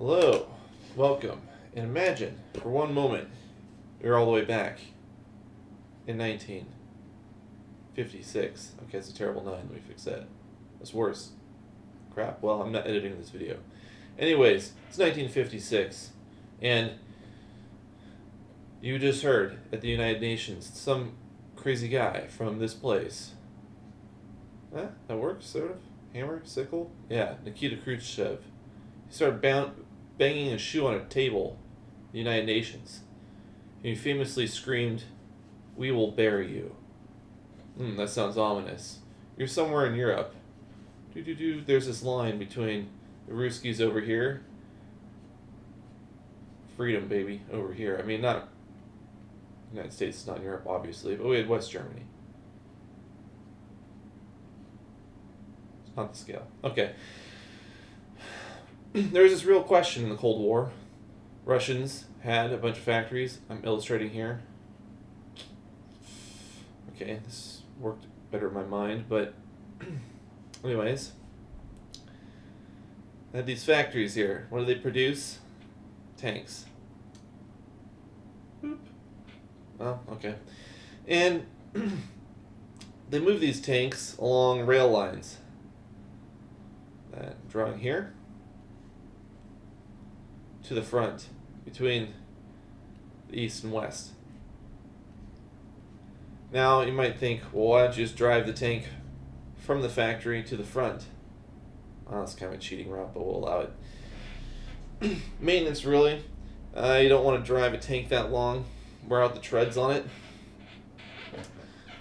Hello, welcome, and imagine for one moment you're all the way back in 1956. Okay, it's a terrible 9, let me fix that. That's worse. Crap, well, I'm not editing this video. Anyways, it's 1956, and you just heard at the United Nations some crazy guy from this place. That works, sort of? Hammer? Sickle? Yeah, Nikita Khrushchev. He started banging his shoe on a table in the United Nations. He famously screamed, "We will bury you." That sounds ominous. You're somewhere in Europe. There's this line between the Ruskies over here. Freedom, baby, over here. I mean, not United States is not Europe, obviously, but we had West Germany. It's not the scale. Okay. There was this real question in the Cold War. Russians had a bunch of factories. I'm illustrating here. Okay, this worked better in my mind, but anyways. They had these factories here. What do they produce? Tanks. Boop. Oh, okay. And they move these tanks along rail lines. That drawing here. To the front, between the east and west. Now you might think, well, why don't you just drive the tank from the factory to the front? Well, that's kind of a cheating route, but we'll allow it. Maintenance, really. You don't want to drive a tank that long, wear out the treads on it.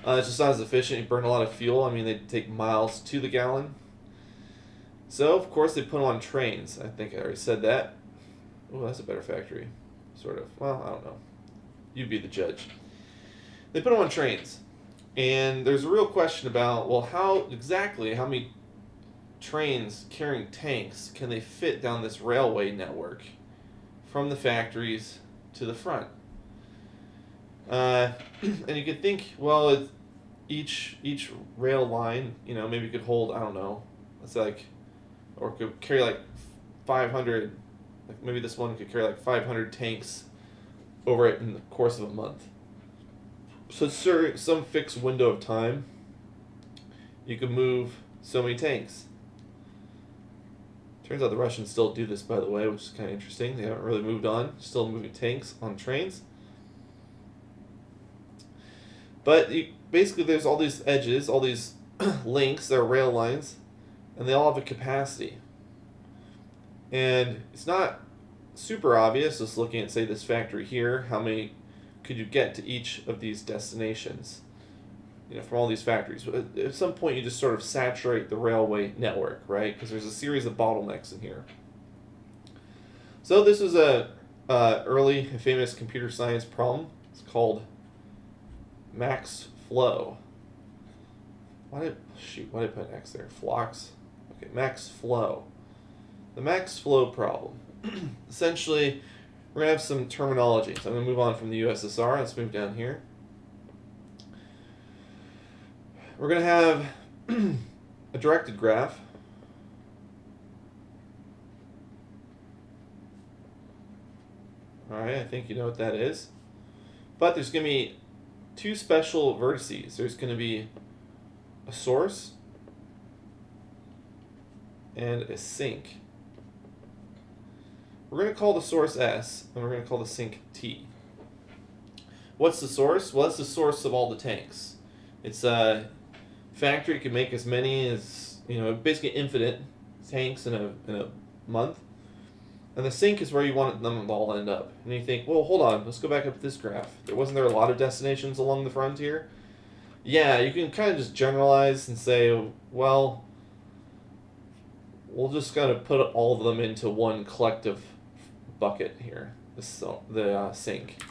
It's just not as efficient. You burn a lot of fuel. I mean, they take miles to the gallon. So, of course, they put them on trains. I think I already said that. Oh, that's a better factory. Sort of. Well, I don't know. You'd be the judge. They put them on trains. And there's a real question about, well, how many trains carrying tanks can they fit down this railway network from the factories to the front? And you could think, well, each rail line, maybe could hold, I don't know, it's like, or could carry like 500. Like maybe this one could carry like 500 tanks over it in the course of a month. So it's some fixed window of time, you could move so many tanks. Turns out the Russians still do this, by the way, which is kind of interesting. They haven't really moved on, still moving tanks on trains. But basically there's all these edges, all these links, they're rail lines, and they all have a capacity. And it's not super obvious, just looking at, say, this factory here, how many could you get to each of these destinations, from all these factories. At some point, you just sort of saturate the railway network, right? Because there's a series of bottlenecks in here. So this was a early famous computer science problem. It's called max flow. Why did I put an X there? Flocks. Okay, max flow. The max flow problem. Essentially, we're going to have some terminology. So I'm going to move on from the USSR. Let's move down here. We're going to have a directed graph. Alright, I think you know what that is. But there's going to be two special vertices. There's going to be a source and a sink. We're going to call the source S, and we're going to call the sink T. What's the source? Well, that's the source of all the tanks. It's a factory. It can make as many as, basically infinite tanks in a month. And the sink is where you want them to all end up. And you think, well, hold on, let's go back up to this graph. Wasn't there a lot of destinations along the frontier? Yeah, you can kind of just generalize and say, well, we'll just kind of put all of them into one collective bucket here, the sink.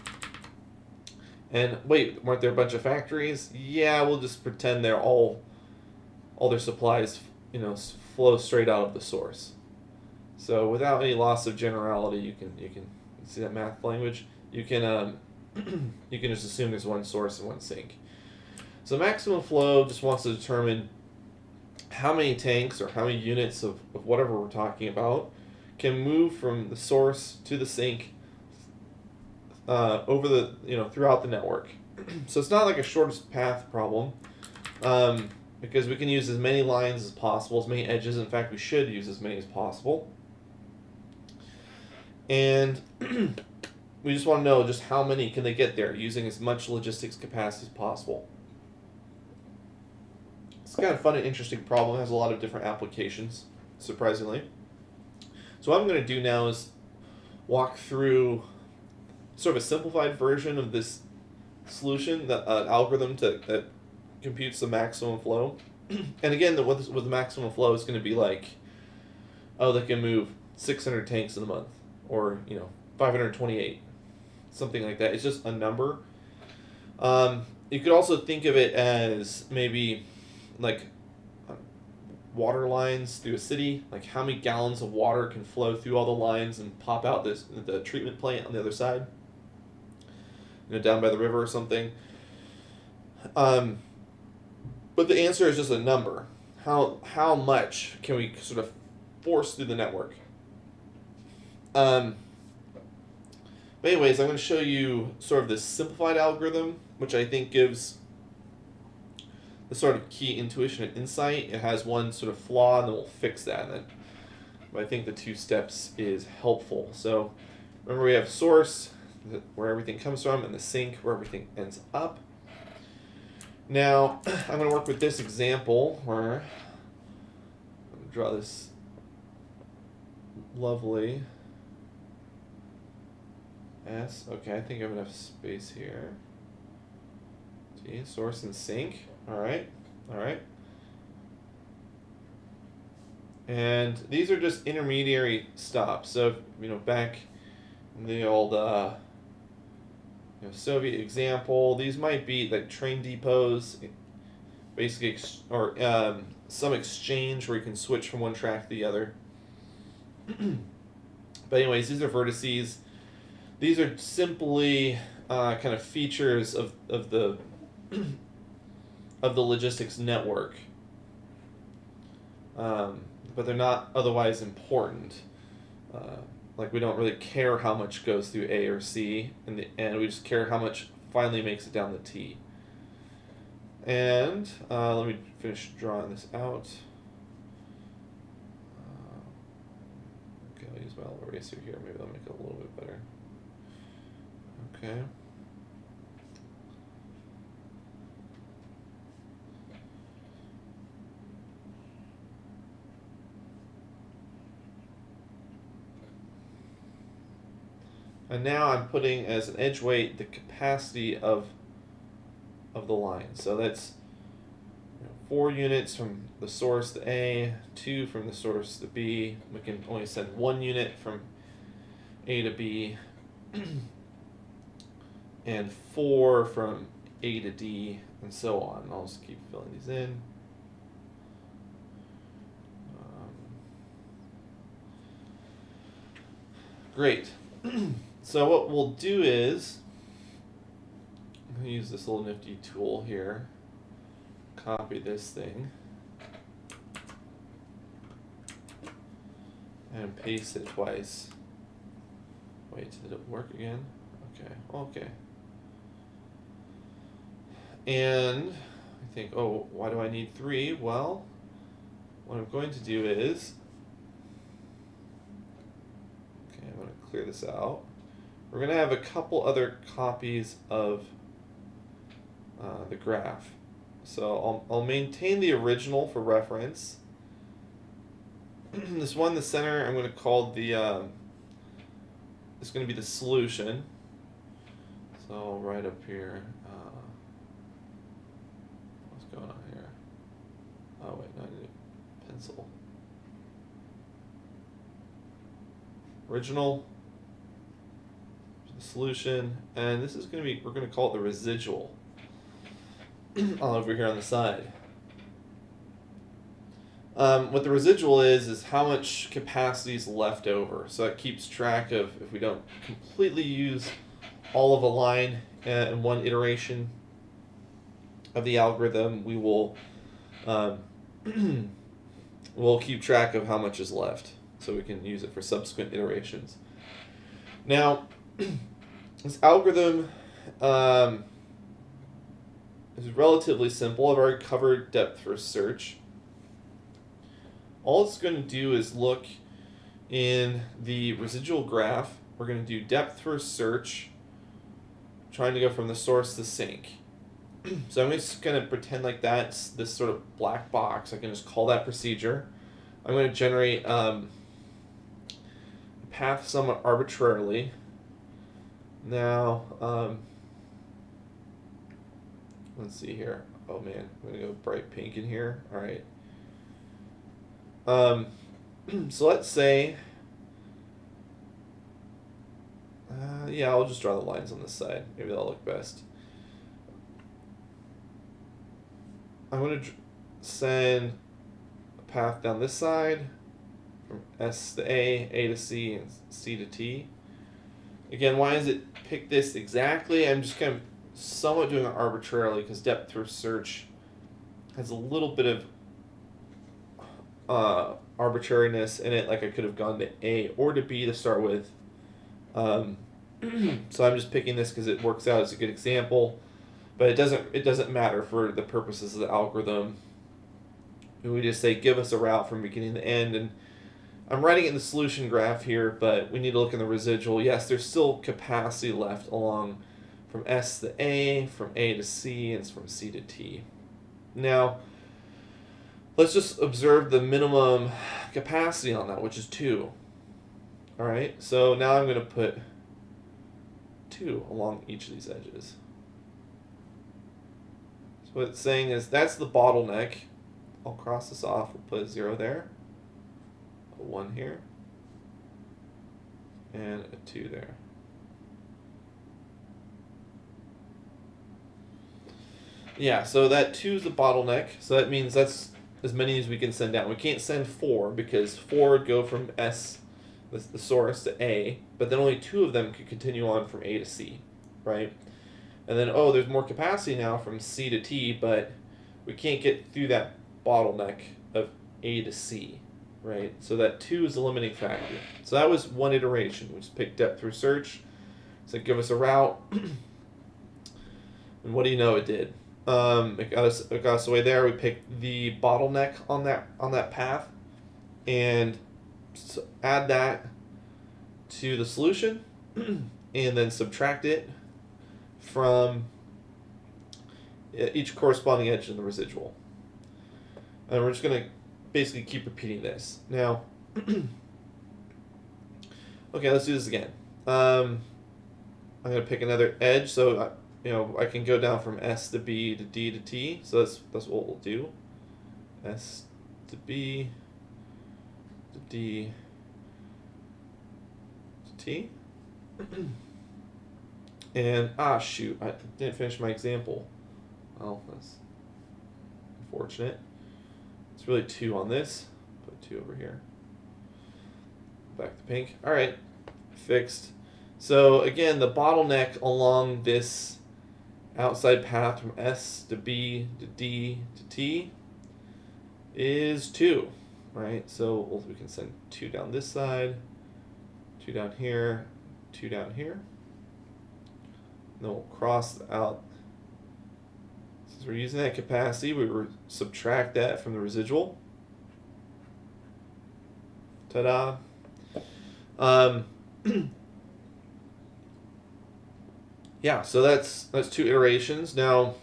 And wait, weren't there a bunch of factories? Yeah, we'll just pretend they're all their supplies, flow straight out of the source. So without any loss of generality, you can see that math language. You can you can just assume there's one source and one sink. So maximum flow just wants to determine how many tanks or how many units of whatever we're talking about can move from the source to the sink over the throughout the network. So it's not like a shortest path problem, because we can use as many lines as possible, as many edges. In fact, we should use as many as possible. And we just want to know just how many can they get there using as much logistics capacity as possible. It's kind of fun and interesting problem. It has a lot of different applications, surprisingly. So what I'm going to do now is walk through sort of a simplified version of this solution, that algorithm that computes the maximum flow. And again, with the maximum flow is going to be like, oh, they can move 600 tanks in a month, or 528, something like that. It's just a number. You could also think of it as maybe like water lines through a city, like how many gallons of water can flow through all the lines and pop out the treatment plant on the other side, down by the river or something. But the answer is just a number. How much can we sort of force through the network? But anyways, I'm going to show you sort of this simplified algorithm, which I think gives the sort of key intuition and insight. It has one sort of flaw, and then we'll fix that. And then, but I think the 2 steps is helpful. So remember, we have source, where everything comes from, and the sink, where everything ends up. Now, I'm going to work with this example where I'm going to draw this lovely S. Okay, I think I have enough space here. See, source and sink. All right. And these are just intermediary stops. So, back in the old Soviet example, these might be like train depots, basically, or some exchange where you can switch from one track to the other. But anyways, these are vertices. These are simply kind of features of the of the logistics network, but they're not otherwise important. Like, we don't really care how much goes through A or C in the end. We just care how much finally makes it down the T. And let me finish drawing this out. Okay, I'll use my little eraser here. Maybe that'll make it a little bit better. Okay. And now I'm putting as an edge weight the capacity of the line. So that's 4 units from the source to A, 2 from the source to B. We can only send 1 unit from A to B, and 4 from A to D, and so on. I'll just keep filling these in. Great. So what we'll do is, I'm going to use this little nifty tool here, copy this thing, and paste it twice. Wait, did it work again? Okay. And I think, oh, why do I need 3? Well, what I'm going to do is, I'm going to clear this out. We're going to have a couple other copies of the graph. So I'll maintain the original for reference. This one in the center, I'm going to call it's going to be the solution. So I'll write up here, what's going on here? Oh wait, no, I need a pencil. Original, the solution, and this is going to be, we're going to call it the residual. All over here on the side. What the residual is how much capacity is left over. So it keeps track of, if we don't completely use all of a line in one iteration of the algorithm, we will we'll keep track of how much is left. so we can use it for subsequent iterations. Now, this algorithm is relatively simple. I've already covered depth first search. All it's going to do is look in the residual graph. We're going to do depth first search, trying to go from the source to sink. So I'm just going to pretend like that's this sort of black box. I can just call that procedure. I'm going to generate a path somewhat arbitrarily. Now, let's see here. Oh man, I'm going to go bright pink in here. All right. So let's say, yeah, I'll just draw the lines on this side. Maybe that'll look best. I'm going to send a path down this side from S to A to C, and C to T. Again, why does it pick this exactly? I'm just kind of somewhat doing it arbitrarily because depth first search has a little bit of arbitrariness in it. Like I could have gone to A or to B to start with. So I'm just picking this because it works out as a good example. But it doesn't matter for the purposes of the algorithm. We just say give us a route from beginning to end, and I'm writing it in the solution graph here, but we need to look in the residual. Yes, there's still capacity left along from S to A, from A to C, and from C to T. Now, let's just observe the minimum capacity on that, which is 2. All right, so now I'm going to put 2 along each of these edges. So what it's saying is that's the bottleneck. I'll cross this off. We'll put a 0 there, a 1 here, and a 2 there. Yeah, so that 2 is the bottleneck. So that means that's as many as we can send down. We can't send 4 because 4 would go from S, the source, to A, but then only 2 of them could continue on from A to C, right? And then, oh, there's more capacity now from C to T, but we can't get through that bottleneck of A to C, right? So that 2 is the limiting factor. So that was one iteration. We just picked depth through search. So give us a route. And what do you know it did? It got us away there. We picked the bottleneck on that path, and add that to the solution, and then subtract it from each corresponding edge in the residual. And we're just going to basically keep repeating this. Now, okay, let's do this again. I'm going to pick another edge, so I can go down from S to B to D to T. So that's what we'll do. S to B to D to T. And shoot, I didn't finish my example. Well, that's unfortunate. It's really 2 on this. Put 2 over here. Back to pink. All right, fixed. So again, the bottleneck along this outside path from S to B to D to T is 2, right? So we can send 2 down this side, 2 down here, 2 down here. Then we'll cross out. Since we're using that capacity, we subtract that from the residual. Ta-da. Yeah, so that's 2 iterations. Now,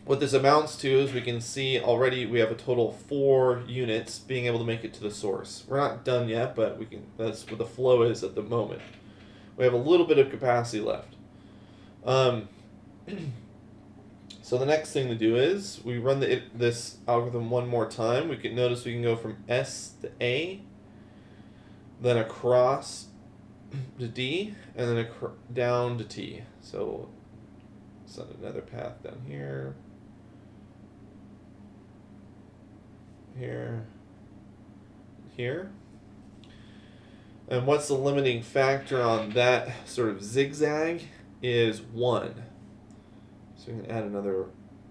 what this amounts to is we can see already we have a total of 4 units being able to make it to the source. We're not done yet, but that's what the flow is at the moment. We have a little bit of capacity left. So the next thing to do is we run this algorithm one more time. We can notice we can go from S to A, then across to D, and then down to T. So send another path down here, here, here. And what's the limiting factor on that sort of zigzag is 1. So we can add another.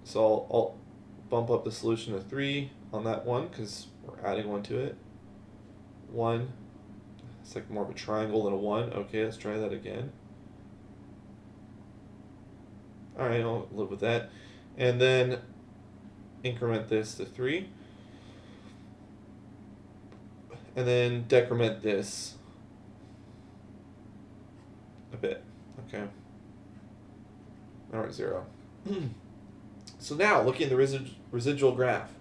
So I'll bump up the solution to 3 on that one because we're adding 1 to it. 1. It's like more of a triangle than a 1. Okay, let's try that again. Alright, I'll live with that. And then increment this to 3. And then decrement this a bit. Okay. Alright, 0. So now, looking at the residual graph.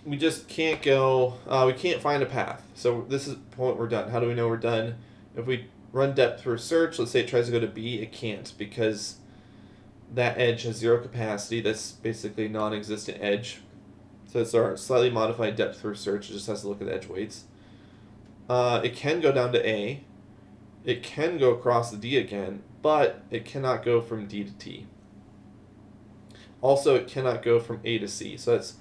We just can't go, we can't find a path. So this is the point we're done. How do we know we're done? If we run depth first search, let's say it tries to go to B, it can't because that edge has 0 capacity. That's basically a non-existent edge. So it's our slightly modified depth first search. It just has to look at the edge weights. It can go down to A. It can go across the D again, but it cannot go from D to T. Also, it cannot go from A to C. So it's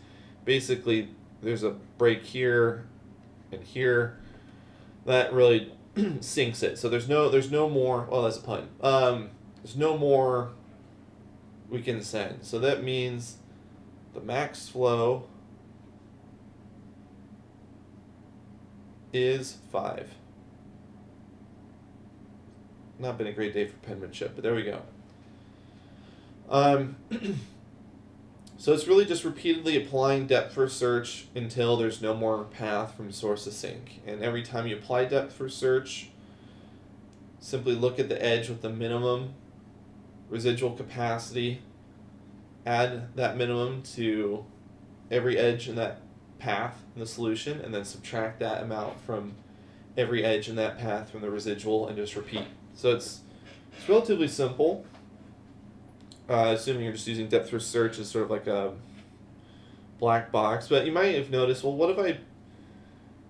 basically, there's a break here and here that really sinks it. So there's no more, well, that's a pun. There's no more we can send. So that means the max flow is 5. Not been a great day for penmanship, but there we go. So it's really just repeatedly applying depth first search until there's no more path from source to sink. And every time you apply depth first search, simply look at the edge with the minimum residual capacity, add that minimum to every edge in that path in the solution, and then subtract that amount from every edge in that path from the residual, and just repeat. So it's relatively simple. Assuming you're just using depth first search as sort of like a black box. But you might have noticed, well, what if I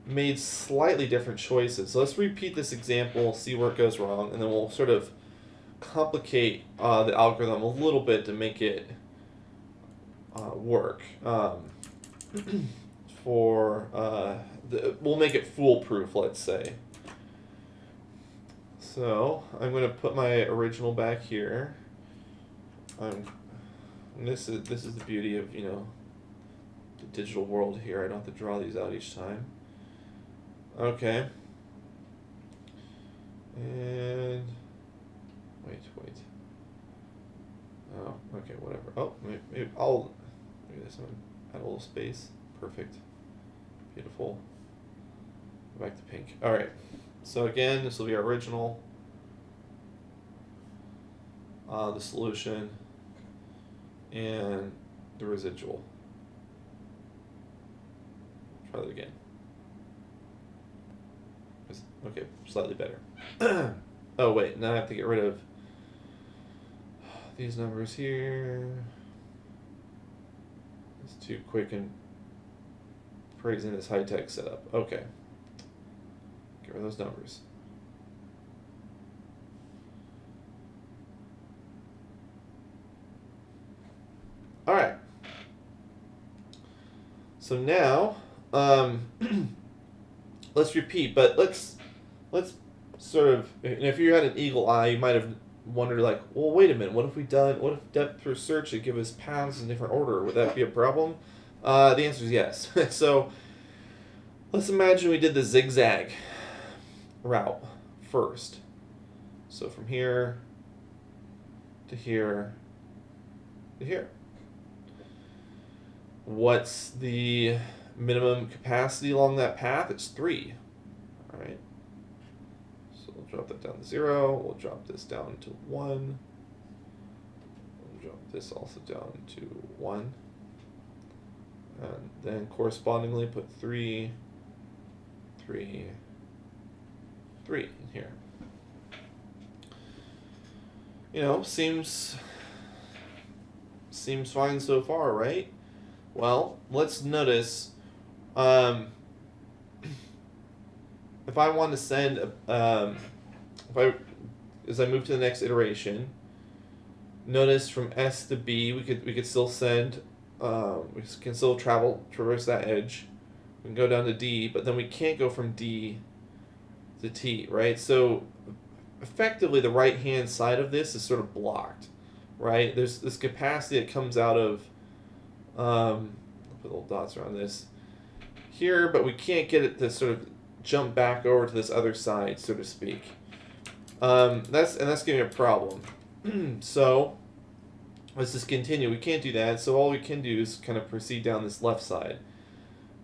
made slightly different choices? So let's repeat this example, see where it goes wrong, and then we'll sort of complicate the algorithm a little bit to make it work. We'll make it foolproof, let's say. So I'm going to put my original back here. This is the beauty of, you know, the digital world here. I don't have to draw these out each time. Okay. And wait. Oh, okay, whatever. Oh, maybe I'll maybe this one. Add a little space. Perfect. Beautiful. Go back to pink. All right. So again, this will be our original. The solution, and the residual. Try that again. Okay, slightly better. Oh wait, now I have to get rid of these numbers here. It's too quick and praising this high-tech setup. Okay. Get rid of those numbers. All right. So now, let's repeat, but let's sort of, if you had an eagle eye, you might have wondered, like, well, wait a minute, what if depth first search would give us paths in different order? Would that be a problem? The answer is yes. So let's imagine we did the zigzag route first. So from here to here to here. What's the minimum capacity along that path? It's 3. All right. So we'll drop that down to 0. We'll drop this down to 1. We'll drop this also down to 1. And then correspondingly put 3, 3, 3 in here. You know, seems fine so far, right? Well, let's notice, if I want to send, as I move to the next iteration, notice from S to B, we could still send, we can still traverse that edge. We can go down to D, but then we can't go from D to T, right? So effectively, the right-hand side of this is sort of blocked, right? There's this capacity that comes out of, I'll put little dots around this. here, but we can't get it to sort of jump back over to this other side, so to speak. That's giving me a problem. So let's just continue. We can't do that, so all we can do is kind of proceed down this left side.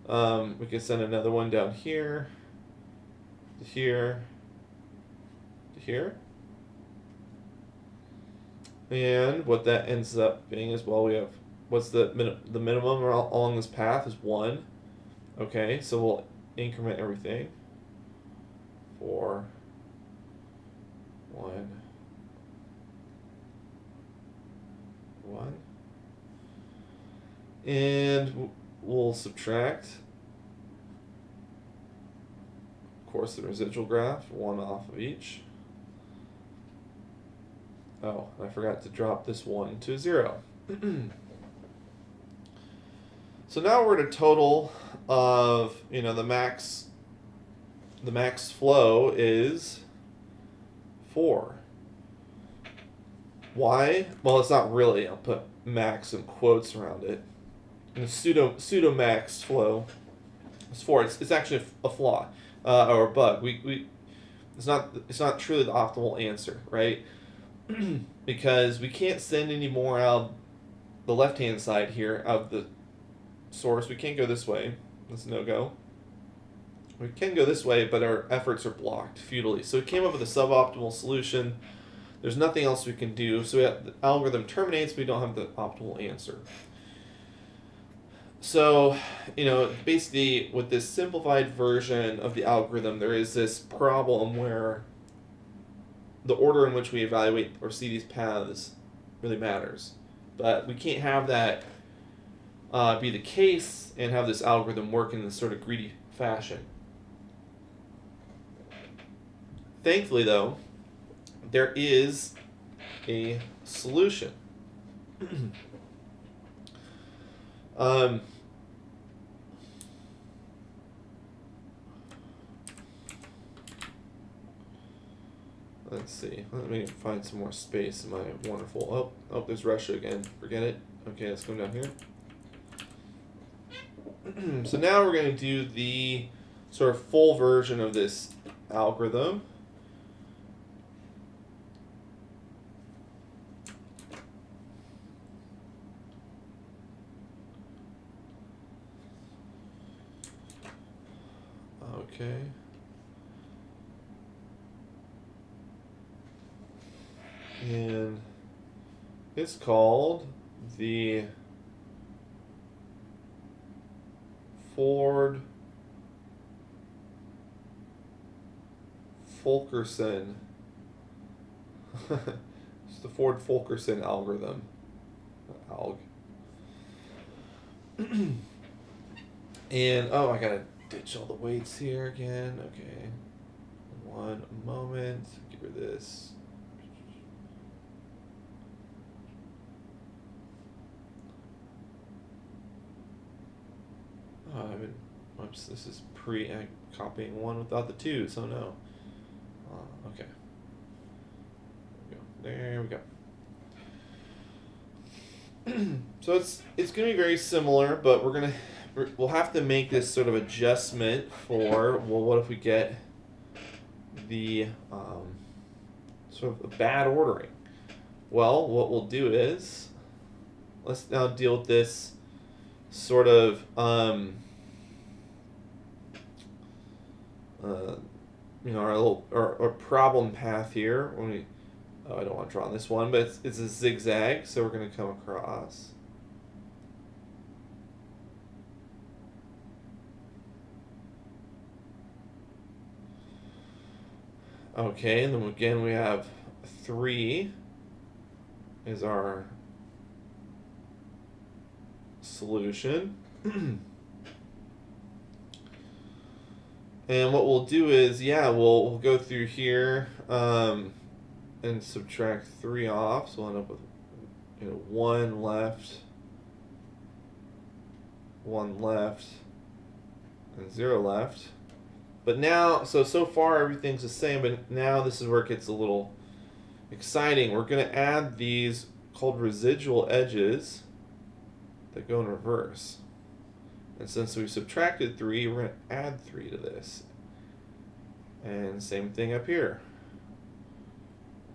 We can send another one down here, to here, to here. And what that ends up being is, well, we have, what's the minimum along this path is 1. Okay, so we'll increment everything. 4, 1, 1. And we'll subtract, of course, the residual graph, 1 off of each. Oh, I forgot to drop this 1 to 0. So now we're at a total of, the max flow is 4. Why? Well, it's not really. I'll put max in quotes around it. And the pseudo max flow is 4. It's actually a flaw or a bug. It's not truly the optimal answer, right? Because we can't send any more out the left-hand side here of the source. We can't go this way. That's no go. We can go this way, but our efforts are blocked futilely. So we came up with a suboptimal solution. There's nothing else we can do. So the algorithm terminates. We don't have the optimal answer. So, basically with this simplified version of the algorithm, there is this problem where the order in which we evaluate or see these paths really matters. But we can't have that be the case and have this algorithm work in this sort of greedy fashion. Thankfully, though, there is a solution. Let's see. Let me find some more space in my wonderful... Oh, there's Russia again. Forget it. Okay, let's go down here. So now we're going to do the sort of full version of this algorithm. Okay. And it's called the Ford-Fulkerson. It's the Ford-Fulkerson algorithm. And I gotta ditch all the weights here again. Okay, one moment. Get rid of this. Oops, this is copying one without the 2, so no. Okay. There we go. So it's going to be very similar, but we'll have to make this sort of adjustment for, well, what if we get the sort of bad ordering? Well, what we'll do is, let's now deal with this sort of our problem path here. I don't want to draw on this one, but it's a zigzag, so we're going to come across. Okay, and then again we have 3 is our solution. And what we'll do is, we'll go through here and subtract 3 off, so we'll end up with 1 left, 1 left, and 0 left. But now, so far everything's the same, but now this is where it gets a little exciting. We're going to add these called residual edges that go in reverse. And since we subtracted 3, we're going to add 3 to this. And same thing up here.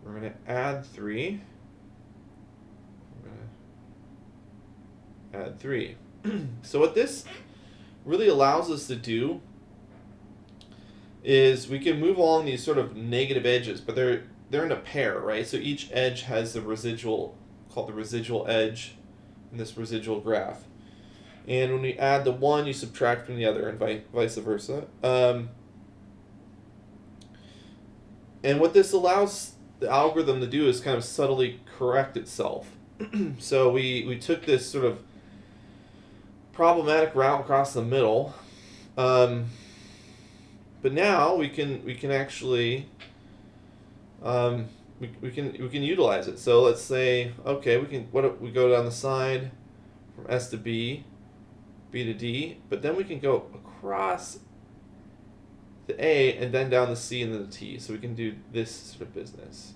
We're going to add 3. We're going to add 3. So what this really allows us to do is we can move along these sort of negative edges, but they're in a pair, right? So each edge has the residual, called the residual edge, in this residual graph. And when we add the one, you subtract from the other, and vice versa. And what this allows the algorithm to do is kind of subtly correct itself. So we took this sort of problematic route across the middle, but now we can actually we can utilize it. So let's say, okay, we go down the side from S to B, B to D, but then we can go across the A and then down the C and then the T. So we can do this sort of business.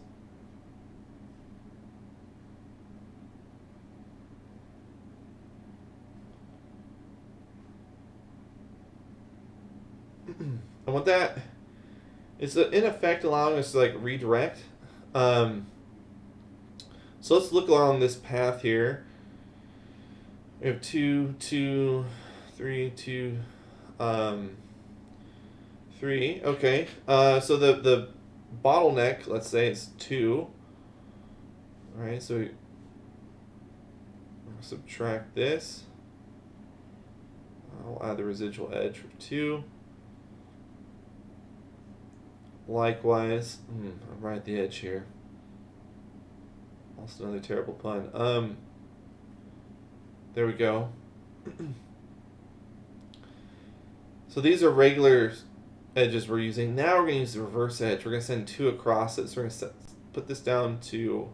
And what that is, in effect, allowing us to like redirect. So let's look along this path here. We have 2, 2, 3, 2, 3. Okay. So the bottleneck, let's say, is 2. All right. So we subtract this. I'll add the residual edge for 2. Likewise, I'm right at the edge here. Also another terrible pun. There we go. So these are regular edges we're using. Now we're going to use the reverse edge. We're going to send 2 across it. So we're going to put this down to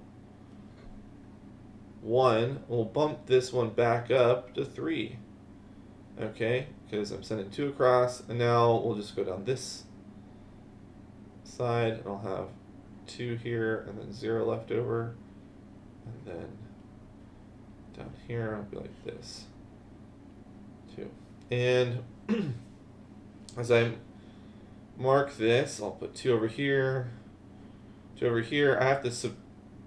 1. We'll bump this one back up to 3. Okay, because I'm sending 2 across, and now we'll just go down this side, and I'll have 2 here, and then 0 left over, and then down here I'll be like this, 2. And as I mark this, I'll put 2 over here, 2 over here. I have to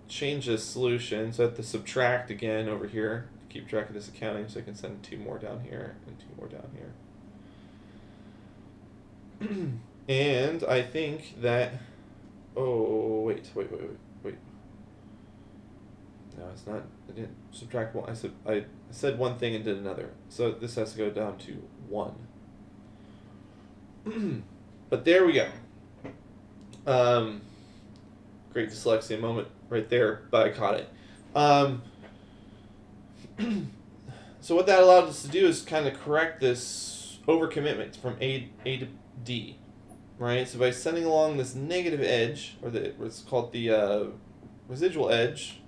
change this solution, so I have to subtract again over here to keep track of this accounting, so I can send 2 more down here and 2 more down here. And I think that, oh, wait. No, it's not, I didn't subtract 1. I said one thing and did another. So this has to go down to 1. But there we go. Great dyslexia moment right there, but I caught it. So what that allowed us to do is kind of correct this overcommitment from A to D. Right, so by sending along this negative edge, or what's called the residual edge,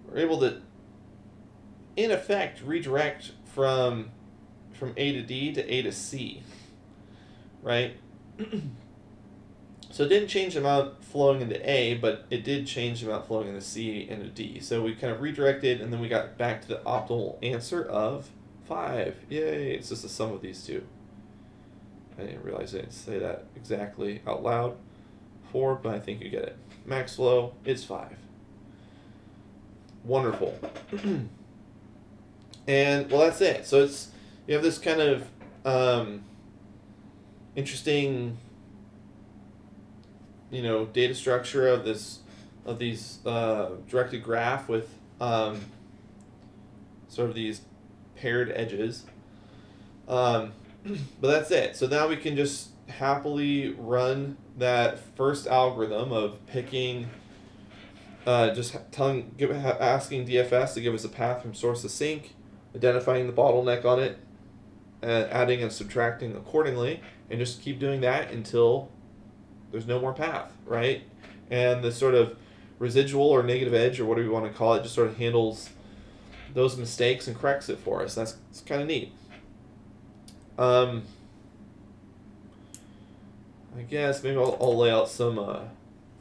we're able to, in effect, redirect from A to D to A to C. Right? So it didn't change the amount flowing into A, but it did change the amount flowing into C and into D. So we kind of redirected, and then we got back to the optimal answer of 5. Yay! It's just the sum of these two. I didn't realize I didn't say that exactly out loud. 4, but I think you get it. Max flow is 5. Wonderful. And, well, that's it. So you have this kind of interesting, data structure of these directed graph with sort of these paired edges. But that's it. So now we can just happily run that first algorithm of picking, asking DFS to give us a path from source to sink, identifying the bottleneck on it, and adding and subtracting accordingly, and just keep doing that until there's no more path, right? And the sort of residual or negative edge, or whatever you want to call it, just sort of handles those mistakes and corrects it for us. It's kind of neat. I guess maybe I'll lay out some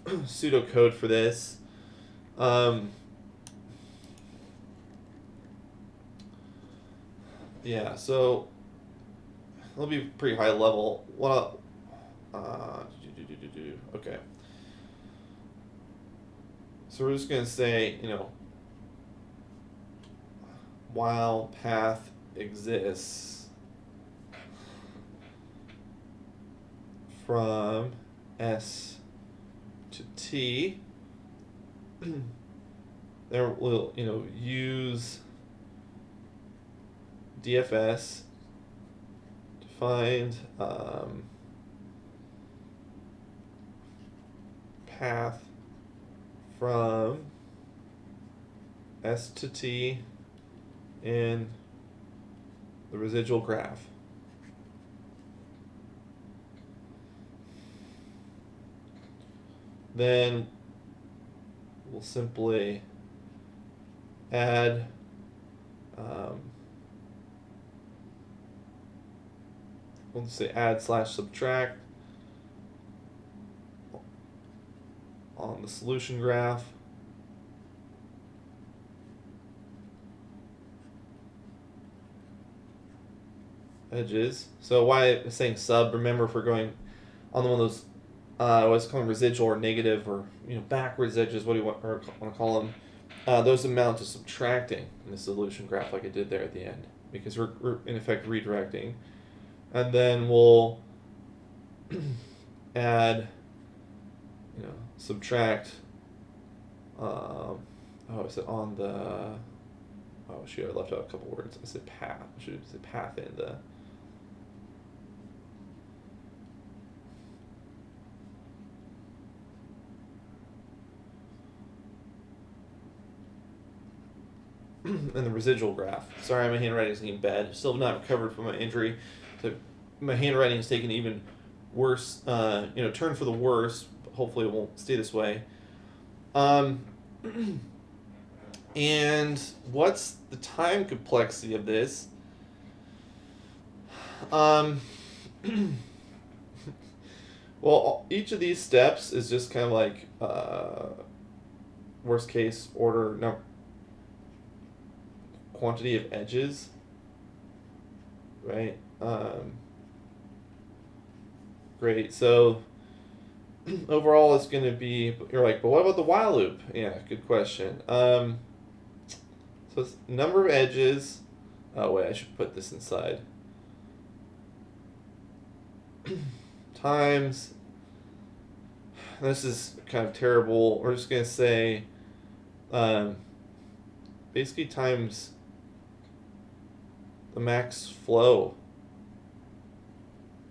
pseudocode for this. Yeah, so it'll be pretty high level. Okay. So we're just going to say, while path exists from S to T, there will, use DFS to find path from S to T in the residual graph. Then we'll simply add we'll just say add/subtract on the solution graph. Edges. So why I'm saying sub, remember if we're going on one of those what's called residual or negative or backwards edges, what do you want to call them? Those amount to subtracting in the solution graph like I did there at the end, because we're in effect redirecting. And then we'll add, subtract, I said on the, oh shoot, I left out a couple words. I said path, I should have said path in the, and the residual graph. Sorry, my handwriting's getting bad. Still not recovered from my injury. So my handwriting's taken even worse, turn for the worse. Hopefully it won't stay this way. And what's the time complexity of this? Well, each of these steps is just kind of like worst case order quantity of edges, right? Great. So overall, it's going to be, you're like, but what about the while loop? Yeah, good question. So it's number of edges. Oh, wait, I should put this inside. Times, this is kind of terrible. We're just going to say, basically times the max flow.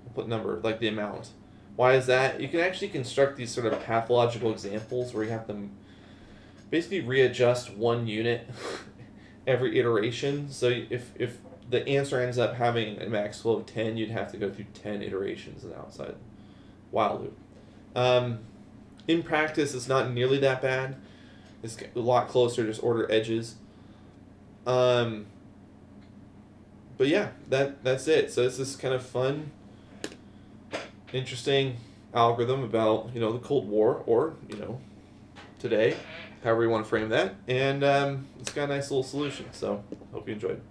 We'll put number, like the amount. Why is that? You can actually construct these sort of pathological examples where you have to basically readjust one unit every iteration. So if the answer ends up having a max flow of 10, you'd have to go through 10 iterations in the outside while loop. In practice, it's not nearly that bad. It's a lot closer to just order edges. But yeah, that's it. So it's this kind of fun, interesting algorithm about the Cold War, or today, however you want to frame that, and it's got a nice little solution. So hope you enjoyed.